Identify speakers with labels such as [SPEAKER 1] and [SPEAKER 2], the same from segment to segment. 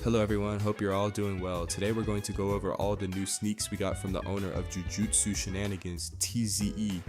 [SPEAKER 1] Hello everyone, hope you're all doing well. Today we're going to go over all the new sneaks we got from the owner of Jujutsu Shenanigans, TZE.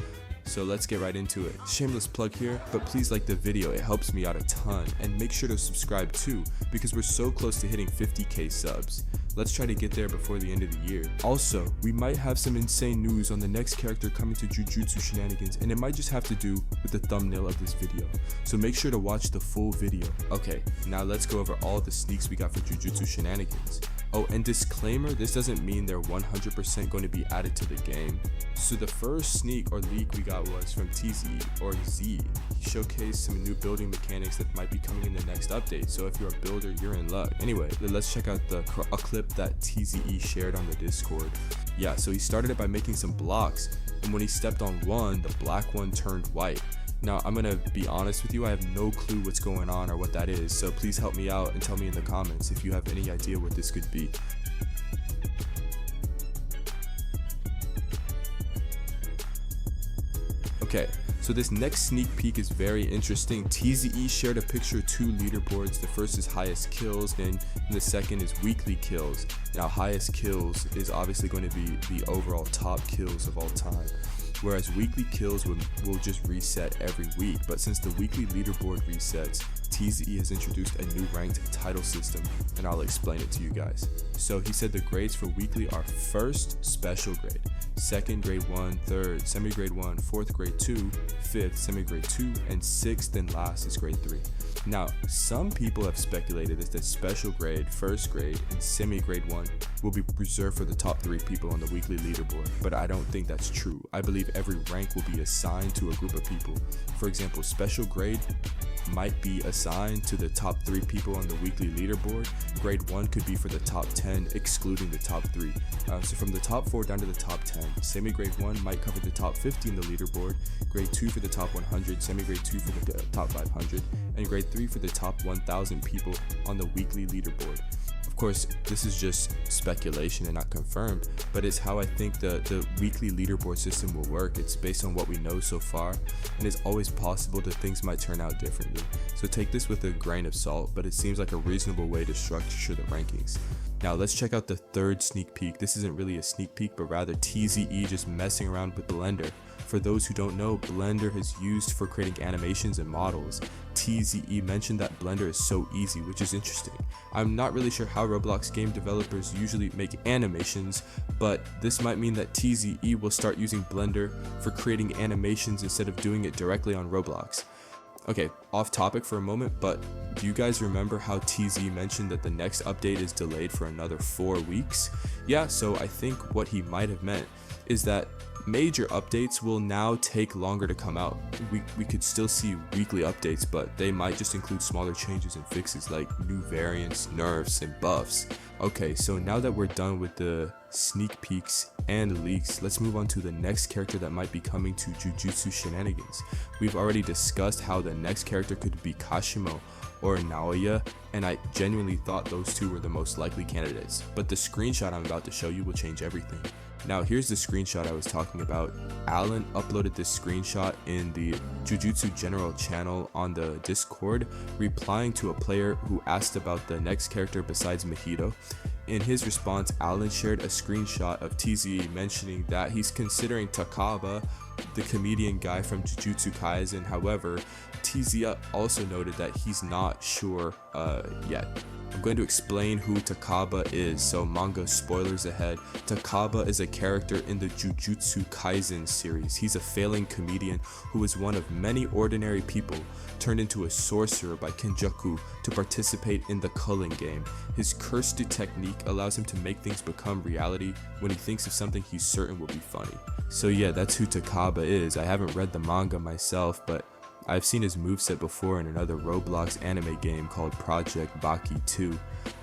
[SPEAKER 1] So let's get right into it. Shameless plug here, but please like the video, it helps me out a ton. And make sure to subscribe too, because we're so close to hitting 50k subs. Let's try to get there before the end of the year. Also, we might have some insane news on the next character coming to Jujutsu Shenanigans, and it might just have to do with the thumbnail of this video. So make sure to watch the full video. Okay, now let's go over all the sneaks we got for Jujutsu Shenanigans. Oh, and disclaimer, this doesn't mean they're 100% going to be added to the game. So the first sneak or leak we got was from TZE or Z. He showcased some new building mechanics that might be coming in the next update, so if you're a builder, you're in luck. Anyway, let's check out a clip that TZE shared on the Discord. Yeah, so he started it by making some blocks, and when he stepped on one, the black one turned white. Now, I'm gonna be honest with you, I have no clue what's going on or what that is, so please help me out and tell me in the comments if you have any idea what this could be. Okay, so this next sneak peek is very interesting. TZE shared a picture of two leaderboards. The first is highest kills, and the second is weekly kills. Now, highest kills is obviously going to be the overall top kills of all time, whereas weekly kills will just reset every week. But since the weekly leaderboard resets, TZE has introduced a new ranked title system, and I'll explain it to you guys. So he said the grades for weekly are first, special grade, second, grade 1, third, semi-grade 1, fourth, grade 2, fifth, semi-grade 2, and sixth and last is grade 3. Now, some people have speculated that the special grade, first grade, and semi-grade 1 will be reserved for the top 3 people on the weekly leaderboard, but I don't think that's true. I believe every rank will be assigned to a group of people. For example, special grade might be assigned to the top 3 people on the weekly leaderboard. Grade 1 could be for the top 10, excluding the top 3. So from the top 4 down to the top 10, semi-grade 1 might cover the top 50 in the leaderboard, grade 2 for the top 100, semi-grade 2 for the top 500, and grade 3 for the top 1,000 people on the weekly leaderboard. Of course, this is just speculation and not confirmed, but it's how I think the weekly leaderboard system will work. It's based on what we know so far, and it's always possible that things might turn out differently. So take this with a grain of salt, but it seems like a reasonable way to structure the rankings. Now let's check out the third sneak peek. This isn't really a sneak peek, but rather TZE just messing around with Blender. For those who don't know, Blender is used for creating animations and models. TZE mentioned that Blender is so easy, which is interesting. I'm not really sure how Roblox game developers usually make animations, but this might mean that TZE will start using Blender for creating animations instead of doing it directly on Roblox. Okay, off topic for a moment, but do you guys remember how TZ mentioned that the next update is delayed for another 4 weeks? Yeah, so I think what he might have meant is that major updates will now take longer to come out. We could still see weekly updates, but they might just include smaller changes and fixes like new variants, nerfs, and buffs. Okay, so now that we're done with the sneak peeks and leaks, let's move on to the next character that might be coming to Jujutsu Shenanigans. We've already discussed how the next character could be Kashimo or Naoya, and I genuinely thought those two were the most likely candidates, but the screenshot I'm about to show you will change everything. Now here's the screenshot I was talking about. Alan uploaded this screenshot in the Jujutsu General channel on the Discord, replying to a player who asked about the next character besides Mahito. In his response, Alan shared a screenshot of TZE mentioning that he's considering Takaba, the comedian guy from Jujutsu Kaisen. However, TZE also noted that he's not sure yet. I'm going to explain who Takaba is, so manga spoilers ahead. Takaba is a character in the Jujutsu Kaisen series. He's a failing comedian who is one of many ordinary people turned into a sorcerer by Kenjaku to participate in the culling game. His cursed technique allows him to make things become reality when he thinks of something he's certain will be funny. So yeah, that's who Takaba is. I haven't read the manga myself, but I've seen his moveset before in another Roblox anime game called Project Baki 2.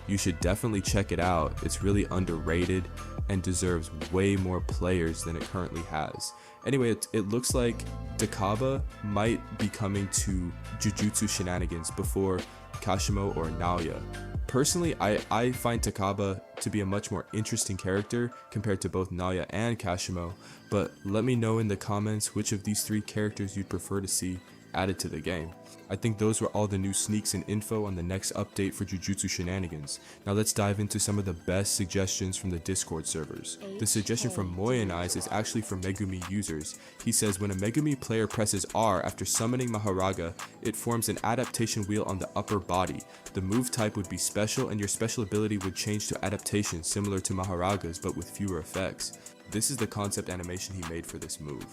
[SPEAKER 1] You should definitely check it out. It's really underrated and deserves way more players than it currently has. Anyway, it looks like Takaba might be coming to Jujutsu Shenanigans before Kashimo or Naoya. Personally, I find Takaba to be a much more interesting character compared to both Naoya and Kashimo, but let me know in the comments which of these 3 characters you'd prefer to see added to the game. I think those were all the new sneaks and info on the next update for Jujutsu Shenanigans. Now let's dive into some of the best suggestions from the Discord servers. The suggestion from Moyan Eyes is actually for Megumi users. He says when a Megumi player presses R after summoning Maharaga, it forms an adaptation wheel on the upper body. The move type would be special and your special ability would change to adaptation similar to Maharaga's but with fewer effects. This is the concept animation he made for this move.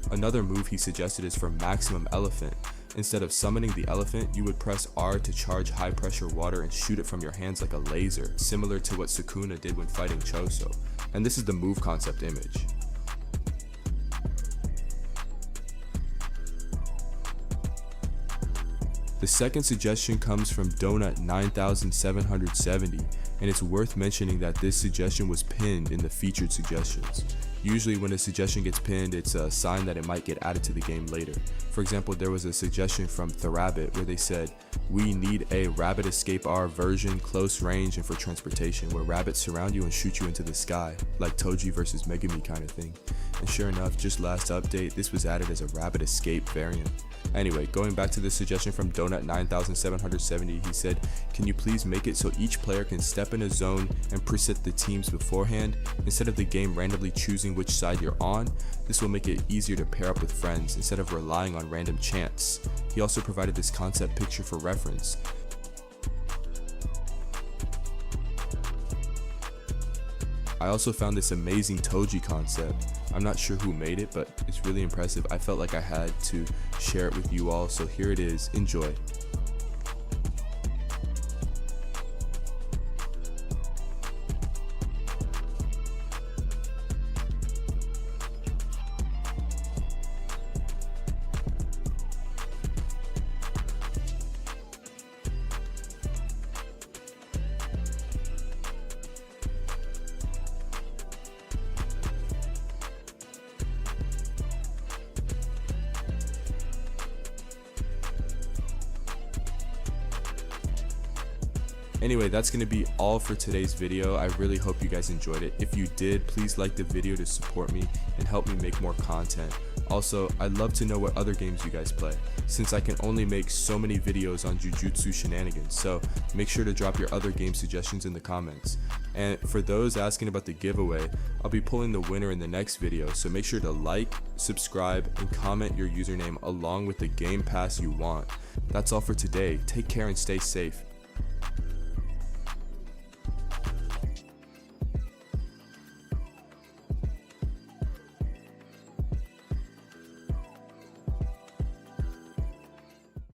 [SPEAKER 1] Another move he suggested is for Maximum Elephant. Instead of summoning the elephant, you would press R to charge high pressure water and shoot it from your hands like a laser, similar to what Sukuna did when fighting Choso. And this is the move concept image. The second suggestion comes from Donut 9770, and it's worth mentioning that this suggestion was pinned in the featured suggestions. Usually when a suggestion gets pinned, it's a sign that it might get added to the game later. For example, there was a suggestion from Therabbit where they said, we need a Rabbit Escape R version, close range and for transportation, where rabbits surround you and shoot you into the sky, like Toji versus Megumi kind of thing. And sure enough, just last update, this was added as a Rabbit Escape variant. Anyway, going back to the suggestion from Donut 9770, he said, can you please make it so each player can step in a zone and preset the teams beforehand, instead of the game randomly choosing which side you're on? This will make it easier to pair up with friends instead of relying on random chance. He also provided this concept picture for reference. I also found this amazing Toji concept. I'm not sure who made it, but it's really impressive. I felt like I had to share it with you all, so here it is. Enjoy. Anyway, that's going to be all for today's video. I really hope you guys enjoyed it. If you did, please like the video to support me and help me make more content. Also, I'd love to know what other games you guys play, since I can only make so many videos on Jujutsu Shenanigans, so make sure to drop your other game suggestions in the comments. And for those asking about the giveaway, I'll be pulling the winner in the next video, so make sure to like, subscribe, and comment your username along with the game pass you want. That's all for today. Take care and stay safe.